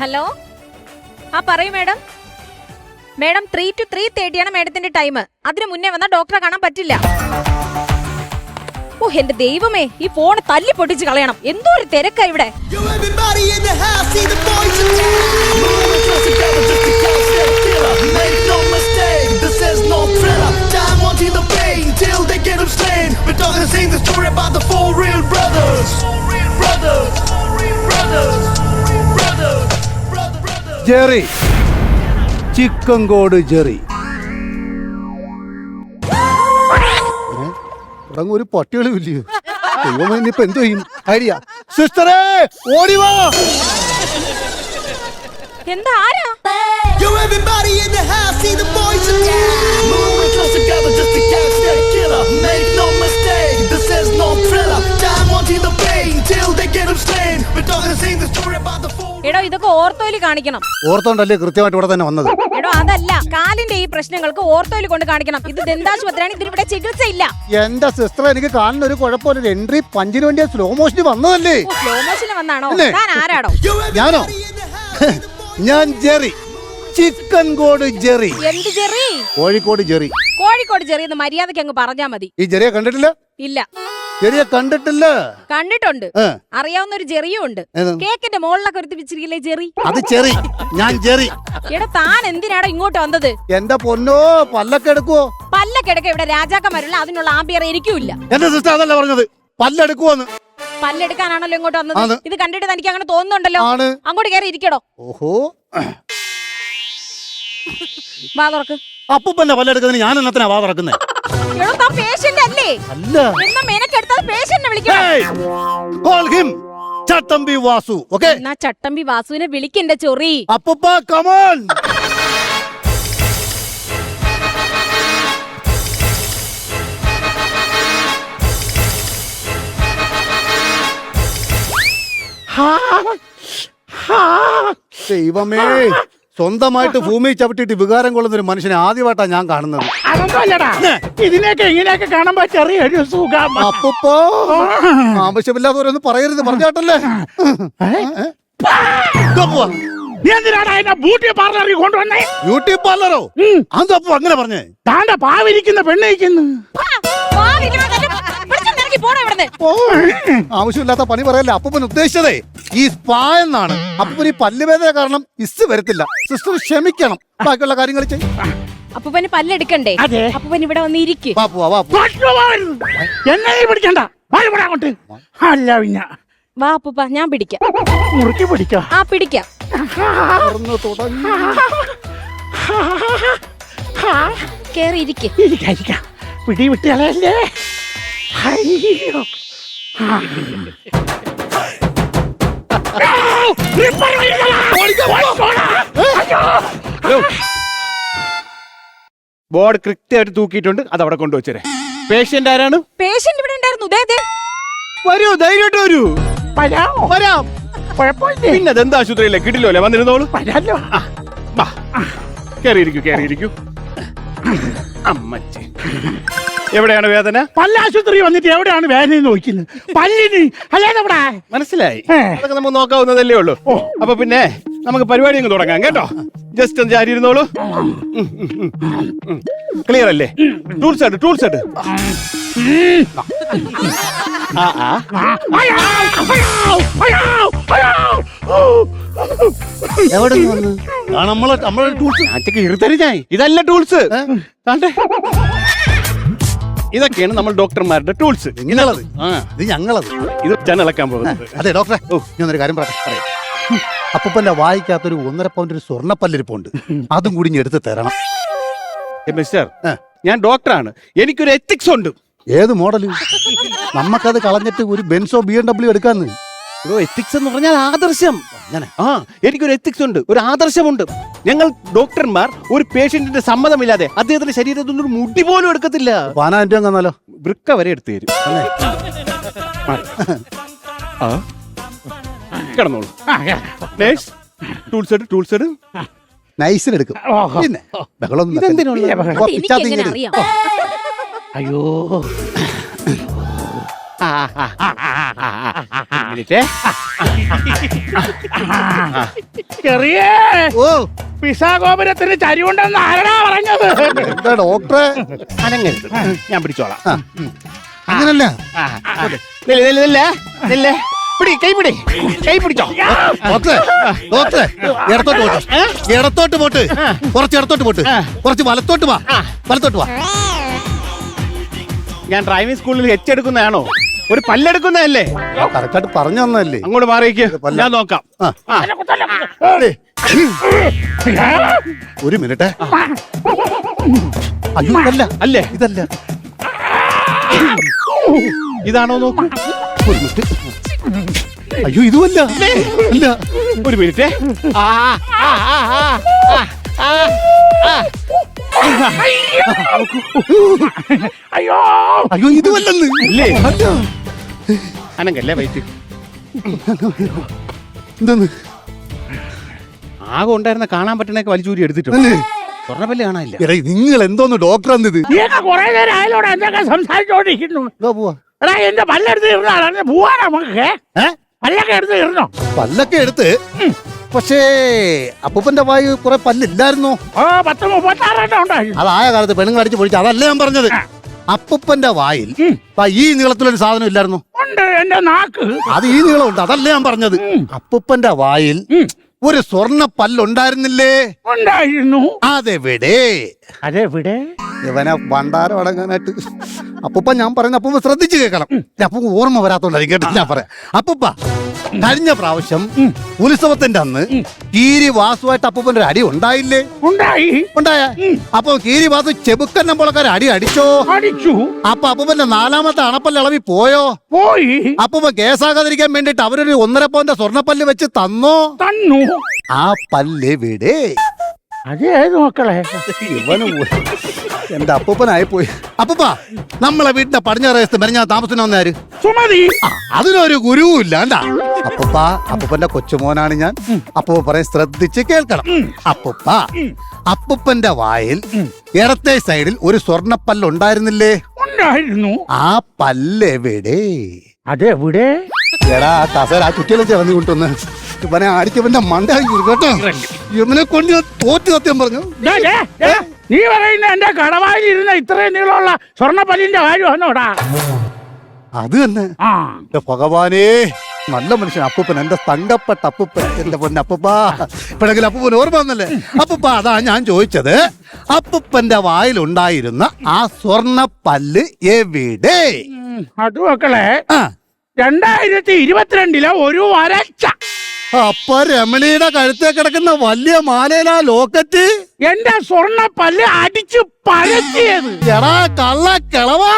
Hello, ആ പറയൂ madam. Madam 3 to 3:30 ആണ് മാഡത്തിന്റെ ടൈം. അതിനു മുന്നേ വന്നാൽ ഡോക്ടറെ കാണാൻ പറ്റില്ല. ഓ എന്റെ ദൈവമേ, ഈ ഫോൺ തല്ലി പൊട്ടിച്ച് കളയണം. എന്തോ ഒരു തിരക്കാ ഇവിടെ. ജെറി, ചിക്കൻകോട് ജെറി. ഒരു പട്ടികളും ഇല്ലയോ? ദൈവമേ, ഇനിയിപ്പോ എന്തോ ചെയ്യും? ഐഡിയ. സിസ്റ്ററെ ഓടിവാ. എന്താ ആരാ? എടോ, ഇതൊക്കെ ഓർത്തോയിൽ കാണിക്കണം. ഓർത്തോണ്ടല്ലേ കൃത്യമായിട്ട് ഇവിടെ തന്നെ വന്നത്. എടോ അതല്ല, കാലിന്റെ ഈ പ്രശ്നങ്ങൾക്ക് ഓർത്തോയിൽ കൊണ്ട് കാണിക്കണം. ഇത് ദന്താശുപത്രിയാണ്, ഇതിന് ഇവിടെ ചികിത്സയില്ല. എന്റെ സിസ്റ്റർ, എനിക്ക് കാലിന് ഒരു കുഴപ്പമില്ല. എൻട്രി പഞ്ചിന് വേണ്ടിയ സ്ലോ മോഷന് വന്നതല്ലേ? സ്ലോ മോഷന് വന്നാണോ? ഞാൻ ആരാടോ? ഞാനോ? ഞാൻ ജെറി, ചിക്കൻകോട് ജെറി. എന്ത് Jerry? Kozhikode Jerry. Kozhikode Jerry എന്ന് മര്യാദയ്ക്ക് അങ്ങ് പറഞ്ഞാ മതി. ഈ ജെറിയെ കണ്ടിട്ടില്ല? ഇല്ല. ജെറിയെ കണ്ടിട്ടില്ല? കണ്ടിട്ടുണ്ട്. അറിയാവുന്ന ഒരു ജെറിയും ഉണ്ട്. കേക്കിന്റെ മുകളിലൊക്കെ ഒരു വെച്ചിരിക്കില്ലേ ജെറി? അത് ചെറി, ഞാൻ ജെറി. എടാ, താൻ എന്തിനാടോ ഇങ്ങോട്ട് വന്നത്? എന്റെ പൊന്നോ, പല്ലൊക്കെ എടുക്കുവോ? പല്ലൊക്കെ എടുക്ക. ഇവിടെ രാജാക്കന്മാരുള്ള അതിനുള്ള ആംബിയർ എനിക്കുമില്ല. എന്റെ സിസ്റ്റർ അതല്ല പറഞ്ഞത്, പല്ലെടുക്കുവോന്ന്. പല്ലെടുക്കാനാണല്ലോ ഇങ്ങോട്ട് വന്നത്. ഇത് കണ്ടിട്ട് തനിക്ക് അങ്ങനെ തോന്നുന്നുണ്ടല്ലോ. അങ്ങോട്ട് കയറി ഇരിക്കടോ. ഓഹോ, വാ തുറക്ക്. അപ്പൂപ്പന്റെ പല്ലെടുക്കുന്നതിന് ഞാൻ എന്നത്തിനാ വാ തുറക്കുന്നേ? ചട്ടമ്പി വാസു. ഓക്കേ, ചട്ടമ്പി വാസുവിനെ വിളിക്കണ്ട ചൊറി. അപ്പൂപ്പ കം ഓൺ. ദൈവമേ, സ്വന്തമായിട്ട് ഭൂമി ചവിട്ടിട്ട് വികാരം കൊള്ളുന്ന ഒരു മനുഷ്യനെ ആദ്യമായിട്ടാ ഞാൻ കാണുന്നത്. ഇതിനൊക്കെ ഇങ്ങനെയൊക്കെ കാണുമ്പോ ചെറിയൊരു സുഖം. അപ്പൂപ്പോ, ആവശ്യമില്ലാത്തവരൊന്നും പറയരുത്, പറഞ്ഞാട്ടല്ലേ. നീ എന്തിനാണ് എന്നെ ബ്യൂട്ടി പാർലറിൽ കൊണ്ടുവന്നേ? ബ്യൂട്ടി പാർലറോ? അതപ്പോ അങ്ങനെ പറഞ്ഞേ? താണ്ട പാവിരിക്കുന്ന പെണ്ണയിക്കുന്നു. ആവശ്യമില്ലാത്ത പണി പറയല്ലേ. അപ്പൂപ്പൻ ഉദ്ദേശിച്ചതേ ഈ സ്പാ എന്നാണ്. അപ്പൂപ്പൻ ഈ പല്ലുവേദന കാരണം ഇസ് വരത്തില്ല. സിസ്റ്റർ ക്ഷമിക്കണം, ബാക്കിയുള്ള കാര്യങ്ങൾ ചെയ്യും. അപ്പൂപ്പന് പല്ലെടുക്കണ്ടേ? അപ്പൂപ്പൻ ഇവിടെ വന്ന് ഇരിക്കും. എന്നെ പിടിക്കണ്ട, അങ്ങോട്ട്. അല്ല പിന്നെ വാ അപ്പൂപ്പ, ഞാൻ പിടിക്കാം. മുറുക്കി പിടിക്കാം. ആ പിടിക്കാം. കേറി ഇരിക്കാം. പിടി വിട്ടുകളയല്ലേ. അയ്യോ, ബോർഡ് കൃത്യമായിട്ട് തൂക്കിയിട്ടുണ്ട്, അത് അവിടെ കൊണ്ടുവച്ചേ. പേഷ്യന്റ് ആരാണ്? പേഷ്യന്റ് ഇവിടെ ഉണ്ടായിരുന്നു. വരൂ, ധൈര്യമായിട്ട് വരൂ. വരാം. പിന്നെ ദന്താശുപത്രിയിലെ കിടിലോ വന്നിരുന്നോളൂ. കേറിയിരിക്കൂ. അമ്മച്ചി, എവിടെയാണ് വേദന? പല്ലാശുപത്രി വന്നിട്ട് എവിടെയാണ് വേദന നോക്കുന്നത്? പല്ലിന് അല്ലാതെ. മനസ്സിലായി, അതൊക്കെ നമുക്ക് നോക്കാവുന്നതല്ലേ ഉള്ളൂ. അപ്പൊ പിന്നെ നമുക്ക് പരിപാടി അങ്ങ് തുടങ്ങാം കേട്ടോ. ജസ്റ്റ് ഒന്ന് ചാരി ഇരുന്നോളൂ. ക്ലിയർ അല്ലേ? ടൂൾസ് എടു. എവിടെ നമ്മളെ ടൂൾസ് ഇതല്ല ടൂൾസ്. ഇതൊക്കെയാണ് നമ്മൾ ഡോക്ടർമാരുടെ ടൂൾസ്. നിങ്ങളത് ഇത് ഞങ്ങളത്. ഇത് ജനലക്കാൻ പോകുന്നത്. അതെ ഡോക്ടറെ, ഞാനൊരു കാര്യം പറയാം. അപ്പൂപ്പന്റെ വായിക്കാത്തൊരു 1.5 പൗണ്ട് സ്വർണ്ണപ്പല്ലിരിപ്പുണ്ട്. അതും കൂടി ഇനി എടുത്ത് തരണം. മിസ്റ്റർ, ഞാൻ ഡോക്ടറാണ്, എനിക്കൊരു എത്തിക്സ് ഉണ്ട്. ഏത് മോഡല്? നമ്മക്കത് കളഞ്ഞിട്ട് ഒരു ബെൻസോ BMW എടുക്കാന്ന്. എത്തിക്സ് എന്ന് പറഞ്ഞാൽ ആദർശം. എനിക്കൊരു എത്തിക്സ് ഉണ്ട്, ഒരു ആദർശമുണ്ട്. ഞങ്ങൾ ഡോക്ടർമാർ ഒരു പേഷ്യന്റിന്റെ സമ്മതമില്ലാതെ അദ്ദേഹത്തിന്റെ ശരീരത്തിൽ ഒരു മുടി പോലും എടുക്കത്തില്ല. 10,000 രൂപ തന്നാലോ? വൃക്ക വരെ എടുത്തു തരും. കിടന്നോളൂ. ടൂൾസ് എടു. നൈസിനെടുക്കും. പിന്നെ അയ്യോ, മിനിറ്റ്. ചെറിയ ഓ പിസാഗോപുരത്തിന് ചരിവുണ്ടെന്ന് ആരാ പറഞ്ഞത്? എന്താ ഡോക്ടറെ അനങ്ങരുത്, ഞാൻ പിടിച്ചോളാം. അങ്ങനല്ല ആ, ആ. നില്ല്, നില്ല്, നില്ല്, നില്ല്. പിടി, കൈ പിടി, കൈ പിടിച്ചോ. ഡോക്ടറെ ഡോക്ടറെ ഇടത്തോട്ട് പോട്ട് ഇടത്തോട്ട് പോട്ട് കുറച്ച് ഇടത്തോട്ട് പോട്ട് കുറച്ച് വലത്തോട്ട് വാ വലത്തോട്ട് വാ. ഞാൻ ഡ്രൈവിംഗ് സ്കൂളിൽ എടുക്കുന്നതാണോ? ഒരു പല്ലെടുക്കുന്നതല്ലേ? കറക്റ്റായിട്ട് പറഞ്ഞു തന്നല്ലേ. അങ്ങോട്ട് മാറിയേക്ക്, ഞാൻ നോക്കാം. ആ. ഒരു മിനിറ്റ്. അയ്യോ ഇതല്ല അല്ലേ? ഇതല്ല. ഇതാണോ നോക്കൂ. ഒരു മിനിറ്റ്. അയ്യോ ഇതുമല്ല. അല്ല ഒരു മിനിറ്റ്. ആ, ആ, ആ, ആ, ആ, ആ. അയ്യോ അയ്യോ ഇതുമല്ലെന്ന്. ഇല്ലേ? അല്ല. അനങ്ങല്ലേ വൈറ്റ്. എന്തെന്ന് ആകെ ഉണ്ടായിരുന്ന കാണാൻ പറ്റണൊക്കെ വലിച്ചൂരി എടുത്തിട്ടുണ്ട്. അല്ലേ? സ്വർണ്ണപ്പല്ല് കാണാനില്ല. എടാ നിങ്ങൾ എന്തോന്ന് ഡോക്ടർ എന്നത്? നീയൊക്കെ കുറെ നേരം ആയാലോടെ എന്തൊക്കെ സംസാരിച്ചോണ്ടിരിക്കുന്നു. ഇതാ പോവാ. എടാ എന്റെ പല്ലെടുത്ത് ഇരുന്നാണ് പോവാനാ നമുക്ക്. പല്ലൊക്കെ എടുത്ത് ഇരുന്നോ? പല്ലൊക്കെ എടുത്ത്. പക്ഷേ അപ്പൂപ്പന്റെ വായു കുറെ പല്ലില്ലായിരുന്നോ? 10-36 ഉണ്ടായിരുന്നു. അതായ കാലത്ത് പെണ്ണുങ്ങൾ അടിച്ച് പൊളിച്ചു. അതല്ല ഞാൻ പറഞ്ഞത്. അപ്പൂപ്പന്റെ വായിൽ ഈ നീളത്തിലൊരു സാധനം ഇല്ലായിരുന്നു. ഉണ്ട് എന്റെ നാക്ക്. അത് ഈ നീളമുണ്ട്. അതല്ല ഞാൻ പറഞ്ഞത്. അപ്പൂപ്പന്റെ വായിൽ ഒരു സ്വർണ്ണ പല്ലുണ്ടായിരുന്നില്ലേ? ഉണ്ടായിരുന്നു. അതെവിടെ? അതെവിടെ? ഇവനെ ഭണ്ഡാരം അടങ്ങാനായിട്ട് അപ്പൂപ്പ ഞാൻ പറയുന്ന അപ്പൂപ്പ ശ്രദ്ധിച്ചു കേൾക്കണം. അപ്പൂപ്പ ഓർമ്മ വരാത്തോണ്ടായിരിക്കും കേട്ടോ ഞാൻ പറയാം. അപ്പൂപ്പ കഴിഞ്ഞ പ്രാവശ്യം ഉത്സവത്തിന്റെ അന്ന് കീരി വാസുവായിട്ട് അപ്പൂപ്പന്റെ ഒരു അടി ഉണ്ടായില്ലേ? ഉണ്ടായി. ഉണ്ടായ അപ്പൊ കീരി വാസു ചെബുക്കൻ നമ്പോളക്കാരെ അടി അടിച്ചോ? അടിച്ചു. അപ്പൊ അപ്പൂപ്പന്റെ 4ാമത്തെ അണപ്പല്ല് ഇളവി പോയോ? പോയി. അപ്പൂപ്പ കേസാകാതിരിക്കാൻ വേണ്ടിട്ട് അവരൊരു 1.5 പവന്റെ സ്വർണ്ണപ്പല്ല് വെച്ച് തന്നോ? തന്നു. ആ പല്ല് എവിടെ? അതേത് മക്കളെ? ഇവന് എന്റെ അപ്പൂപ്പനായി പോയി. അപ്പൂപ്പ നമ്മളെ വീടിന്റെ പടിഞ്ഞാറേസ്ത് മെരഞ്ഞാ താമസിക്കുന്ന വന്നാര്? സുമതി. അതിനൊരു ഗുരുവും ഇല്ലാണ്ടാ. അപ്പൂപ്പ അപ്പൂപ്പന്റെ കൊച്ചുമോനാണ് ഞാൻ. അപ്പൂപ്പ പറയും ശ്രദ്ധിച്ച് കേൾക്കണം. അപ്പൂപ്പ അപ്പൂപ്പന്റെ വായിൽ ഇടത്തെ സൈഡിൽ ഒരു സ്വർണ്ണപ്പല്ല് ഉണ്ടായിരുന്നില്ലേ? ഉണ്ടായിരുന്നു. ആ പല്ല് എവിടെ? അതെവിടെ? എടാ ആ കസേര ആ ചുറ്റിലും ചെറഞ്ഞു കൊണ്ടുവന്ന് ഇവനെ അടിച്ചവന്റെ മണ്ട കേട്ടോ. ഇവനെ കൊണ്ട് ഞാൻ തോറ്റ് സത്യം പറഞ്ഞു. ദേ, ദേ, ദേ, നീ പറയുന്ന എന്റെ കടവായിൽ ഇരുന്ന ഇത്രയും നീളമുള്ള സ്വർണ്ണപ്പല്ലിന്റെ കാര്യം വന്നോടാ. അത് തന്നെ. ആ എന്റെ ഭഗവാനേ, നല്ല മനുഷ്യൻ അപ്പൂപ്പൻ, എന്റെ തങ്കപ്പെട്ട അപ്പൂപ്പൻ, എന്റെ പൊന്നെ അപ്പൂപ്പ. ഇപ്പോഴെങ്കിലും അപ്പൂപ്പൻ ഓർമ്മ വന്നല്ലേ? അപ്പൂപ്പ അതാ ഞാൻ ചോദിച്ചത്, അപ്പൂപ്പന്റെ വായിലുണ്ടായിരുന്ന ആ സ്വർണ്ണപ്പല്ല് എവിടെ? അത് മക്കളെ ആ 2022 ഒരു വരച്ച അപ്പൊ രമണിയുടെ കഴുത്തേ കിടക്കുന്ന വലിയ മാലയിലാ ലോക്കറ്റ് എന്റെ സ്വർണ്ണപ്പല്ല് അടിച്ചു പരത്തിയത്. എടാ കള്ള കിളവാ.